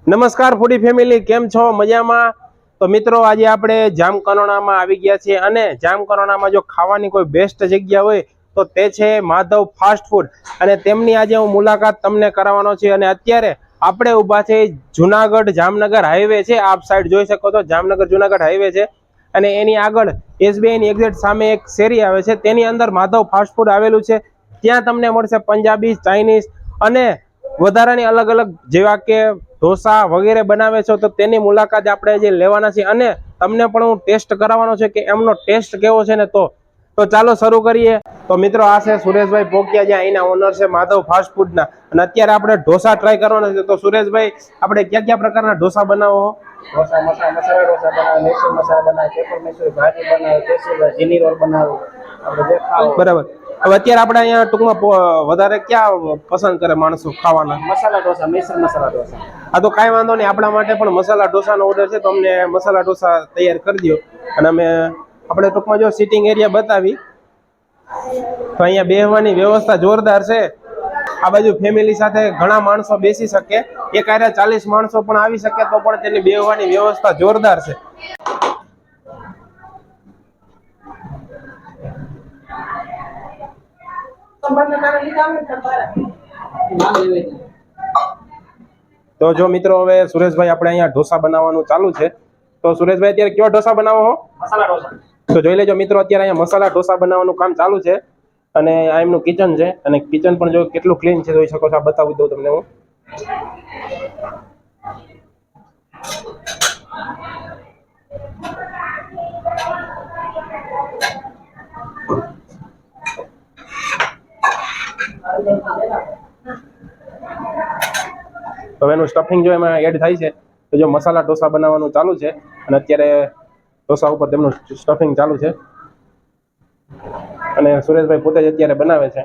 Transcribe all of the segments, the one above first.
નમસ્કાર ફૂડી ફેમિલી, કેમ છો? મજામાં? તો મિત્રો આજે આપણે જામકરોણામાં આવી ગયા છીએ અને જામકરોણામાં જો ખાવાની કોઈ બેસ્ટ જગ્યા હોય તો તે છે માધવ ફાસ્ટ ફૂડ અને તેમની આજે હું મુલાકાત તમને કરાવવાનો છે। અને અત્યારે આપણે ઊભા છે જુનાગઢ જામનગર હાઈવે છે, આપ સાઈડ જોઈ શકો છો જામનગર જુનાગઢ હાઈવે છે અને એની આગળ SBI ની એક્ઝેક્ટ સામે એક શેરી આવે છે, તેની અંદર માધવ ફાસ્ટ ફૂડ આવેલું છે। ત્યાં તમને મળશે પંજાબી, ચાઇનીઝ અને વધારાની અલગ અલગ જેવા કે ઢોસા વગેરે બનાવે છે, તો તેની મુલાકાત આપણે જે લેવાના છે અને તમને પણ હું ટેસ્ટ કરાવવાનો છે કે એમનો ટેસ્ટ કેવો છે ને તો ચાલો શરૂ કરીએ। તો મિત્રો આ છે સુરેશભાઈ પોકિયા, જ્યાં અહીંના ઓનર છે માધવ ફાસ્ટ ફૂડના, અને અત્યારે આપણે ઢોસા ટ્રાય કરવાના છે। તો સુરેશભાઈ, આપણે કયા કયા પ્રકારના ઢોસા બનાવો? ઢોસા મસાલા ઢોસા બનાવે, મેસૂર મસાલા બનાવે, પેપર મેસૂર ભાજી બનાવે, કેસરી જીની રોલ બનાવે, આપણે જે ખાવ બરાબર। હવે અત્યારે આપણે અહીંયા ટૂંકમાં વધારે ક્યાં પસંદ કરે માણસો ખાવાના? મસાલા ઢોસા, મેસૂર મસાલા ઢોસા। હા, તો કાંઈ વાંધો નહીં, આપણા માટે પણ મસાલા ઢોસાનો ઓર્ડર છે, તો અમને મસાલા ઢોસા તૈયાર કરી દો। અને આપણે ટૂંકમાં જો સિટિંગ એરિયા બતાવી તો અહીંયા બેહવાની વ્યવસ્થા જોરદાર છે। આ બાજુ ફેમિલી સાથે ઘણા માણસો બેસી શકે, એક આરે 40 માણસો પણ આવી શકે તો પણ તેની બેહવાની વ્યવસ્થા જોરદાર છે। તો જો મિત્રો, હવે સુરેશભાઈ આપણે અહીંયા ઢોસા બનાવવાનું ચાલુ છે। તો સુરેશભાઈ, અત્યારે કેવા ઢોસા બનાવો છો? મસાલા ઢોસા। તો જોઈ લેજો મિત્રો, અત્યારે અહીંયા મસાલા ઢોસા બનાવવાનું કામ ચાલુ છે અને આ એમનું કિચન છે અને કિચન પણ જો કેટલું ક્લીન છે જોઈ શકો છો। આ બતાવી દઉં તમને હું। હવે એનું સ્ટફિંગ જો એમાં એડ થાય છે, તો જો મસાલા ઢોસા બનાવવાનું ચાલુ છે અને અત્યારે ઢોસા ઉપર તેમનું સ્ટફિંગ ચાલુ છે અને સુરેશભાઈ પોતે જ અત્યારે બનાવે છે।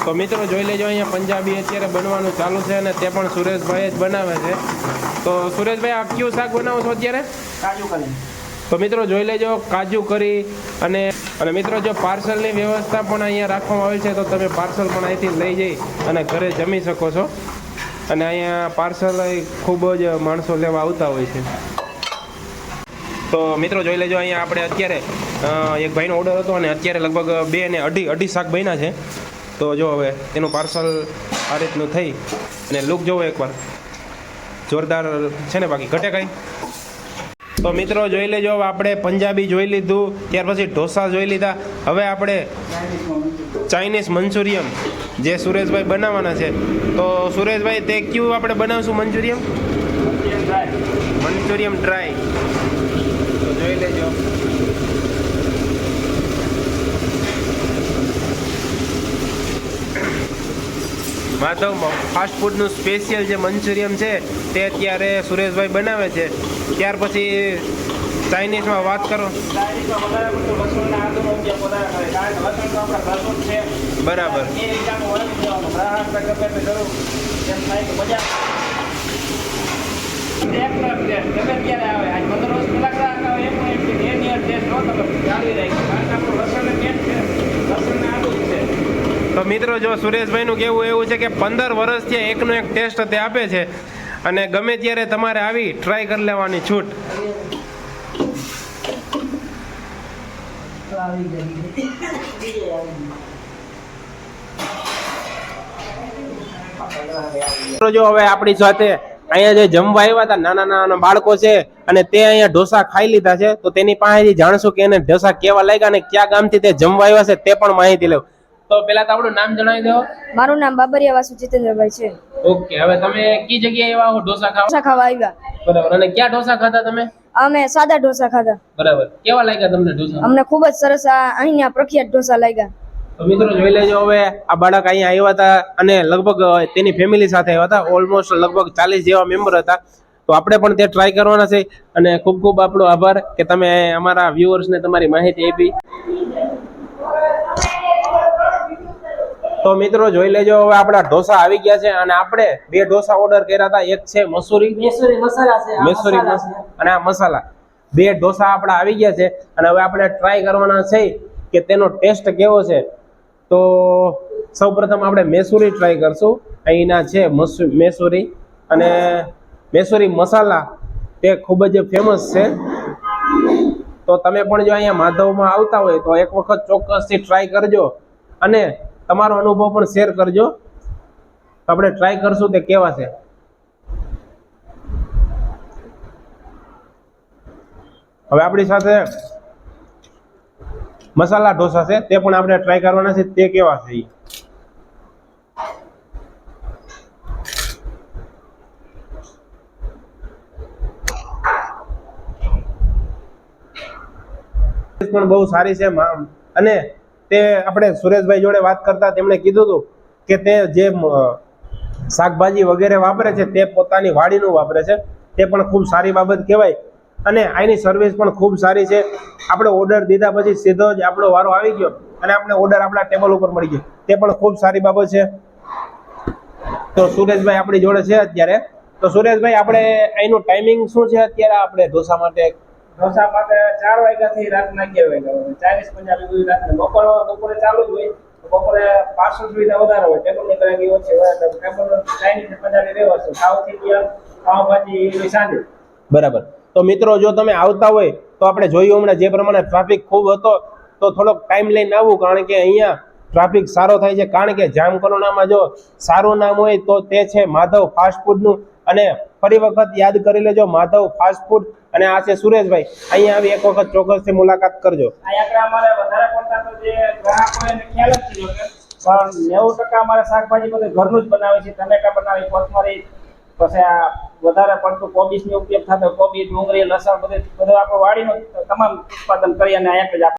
તો મિત્રો જોઈ લેજો, અહીંયા પંજાબી અત્યારે બનવાનું ચાલુ છે અને તે પણ સુરેશભાઈ જ બનાવે છે। તો સુરેશભાઈ, આપ કયું શાક બનાવો છો અત્યારે? કાજુ કરી। તો મિત્રો જોઈ લેજો, કાજુ કરી અને મિત્રો જો પાર્સલની વ્યવસ્થા પણ અહીંયા રાખવામાં આવી છે, તો તમે પાર્સલ પણ અહીંથી લઈ જઈ અને ઘરે જમી શકો છો। અને અહીંયા પાર્સલ ખૂબ જ માણસો લેવા આવતા હોય છે। તો મિત્રો જોઈ લેજો, અહીંયા આપણે અત્યારે એક ભાઈનો ઓર્ડર હતો અને અત્યારે લગભગ 2 ને અઢી શાક બન્યા છે। તો જો હવે તેનું પાર્સલ આ રીતનું થઈ અને લુક જોવો એકવાર, જોરદાર છે ને, બાકી ઘટે કાંઈ? તો મિત્રો જોઈ લેજો, હવે આપણે પંજાબી જોઈ લીધું, ત્યાર પછી ઢોસા જોઈ લીધા, હવે આપણે ચાઇનીઝ મંચુરિયમ જે સુરેશભાઈ બનાવવાના છે। તો સુરેશભાઈ, તે કયું આપણે બનાવશું મંચુરિયમ? મંચુરિયમ ડ્રાય। તો જોઈ લેજો, માધવ ફાસ્ટ ફૂડનું સ્પેશિયલ જે મંચુરિયમ છે તે અત્યારે સુરેશભાઈ બનાવે છે। ત્યાર પછી ચાઇનીઝમાં વાત કરો। બરાબર। તો મિત્રો જો સુરેશભાઈનું કહેવું એવું છે કે 15 વર્ષથી એકનો એક ટેસ્ટ તે આપે છે અને ગમે ત્યારે તમારે આવી ટ્રાય કરી લેવાની છૂટ। જો હવે આપણી સાથે અહીંયા જે જમવા આવ્યા હતા નાના નાના બાળકો છે અને તે અહીંયા ઢોસા ખાઈ લીધા છે, તો તેની પાસેથી જાણશું કે એને ઢોસા કેવા લાગ્યા અને કયા ગામથી તે જમવા આવ્યા છે તે પણ માહિતી લેવું। તો પેલા તો આપણું નામ જણાવી દો। મારું નામ બાબરિયા વાસુ જીતેન્દ્રભાઈ છે। ઓકે, હવે તમે કઈ જગ્યાએ આવ્યા હો ઢોસા ખાવા? ઢોસા ખાવા આવ્યા। બરાબર, અને ક્યાં ઢોસા ખાધા તમે? અમે સાદા ઢોસા ખાધા। બરાબર, કેવા લાગ્યા તમને ઢોસા? અમને ખૂબ જ સરસ અહીંના પ્રખ્યાત ઢોસા લાગ્યા। તો મિત્રો જોઈ લેજો, હવે આ બાળક અહીંયા આવ્યા હતા અને લગભગ તેની ફેમિલી સાથે આવ્યા હતા, ઓલમોસ્ટ લગભગ 40 જેવા મેમ્બર હતા। તો આપણે પણ તે ટ્રાય કરવાના છે અને ખૂબ ખૂબ આપણો આભાર કે તમે અમારા વ્યુઅર્સને તમારી માહિતી આપી। તો મિત્રો જોઈ લેજો, હવે આપણા ઢોસા આવી ગયા છે અને આપણે 2 ઢોસા ઓર્ડર કર્યા હતા. એક છે મસૂરી મેસૂરી મસાલા છે, આ મેસૂરી મસાલા છે. અને આ મસાલા. 2 ઢોસા આપણા આવી ગયા છે અને હવે આપણે ટ્રાય કરવાના છે કે તેનો ટેસ્ટ કેવો છે. તો સૌપ્રથમ આપણે મેસૂરી ટ્રાય કરશું. અહીંના છે મેસૂરી અને મેસૂરી મસાલા તે ખૂબ જ ફેમસ છે. તો તમે પણ જો અહીંયા માધવમાં આવતા હોય તો એક વખત ચોક્કસથી ટ્રાય કરજો અને તમારો અનુભવ પણ શેર કરજો. તો આપણે ટ્રાય કરશું તે કેવા છે. હવે આપણી સાથે મસાલા ઢોસા છે તે પણ આપણે ટ્રાય કરવાના છે, તે કેવા છે. પણ બહુ સારી છે અને તે આપણે સુરેશભાઈ જોડે વાત કરતા તેમણે કીધું હતું કે તે જે શાકભાજી વગેરે વાપરે છે તે પોતાની વાડીનું વાપરે છે, તે પણ ખૂબ સારી બાબત કહેવાય. અને આની સર્વિસ પણ ખૂબ સારી છે. આપણે ઓર્ડર દીધા પછી સીધો જ આપણો વારો આવી ગયો અને આપણે ઓર્ડર આપણા ટેબલ ઉપર મળી ગયો, તે પણ ખૂબ સારી બાબત છે. તો સુરેશભાઈ આપણી જોડે છે અત્યારે. તો સુરેશભાઈ, આપણે અહીંનું ટાઈમિંગ શું છે અત્યારે આપણે ઢોસા માટે? ઢોસા માટે 4 વાગ્યાથી રાતના 11 વાગ્યા, 40-50 સુધી રાતના. બપોરે ચાલુ જ હોય, બપોરે પાર્સલ સુવિધા વધારે હોય, ટેબલની ગ્રાહકી ઓછી હોય, ટેબલ ચાઇનીઝ પંજાબી વ્યવસ્થા, સાઉથ ઇન્ડિયન પાવભાજી એવી સાંજે. બરાબર. તો મિત્રો, જો તમે આવતા હોય તો આપણે જોયું હમણાં જે પ્રમાણે ટ્રાફિક ખૂબ હતો, તો થોડોક ટાઈમ લઈને આવવું, કારણ કે અહીંયા ટ્રાફિક સારો થાય છે. કારણ કે જામકરોણામાં જો સારું નામ હોય તો તે છે માધવ ફાસ્ટ ફૂડનું. અને ફરી વખત યાદ કરી લેજો, માધવ ફાસ્ટ ફૂડ. અને આ છે સુરેશભાઈ. અહીંયા આવી એક વખત ચોક્કસથી મુલાકાત કરજો. અહીંયા અમારે વધારે પડતા તો જે ગ્રાહકો એને ખ્યાલ જ છે, પણ 90% અમારે શાકભાજી બધું ઘરનું જ બનાવે છે. ટમેટા બનાવી, કોથમરી, પછી આ વધારે પડતું કોબીજનો ઉપયોગ થતો, કોબી, ડુંગળી, લસણ બધું આપણું વાડીનું તમામ ઉત્પાદન કરી અને અહીંયા જ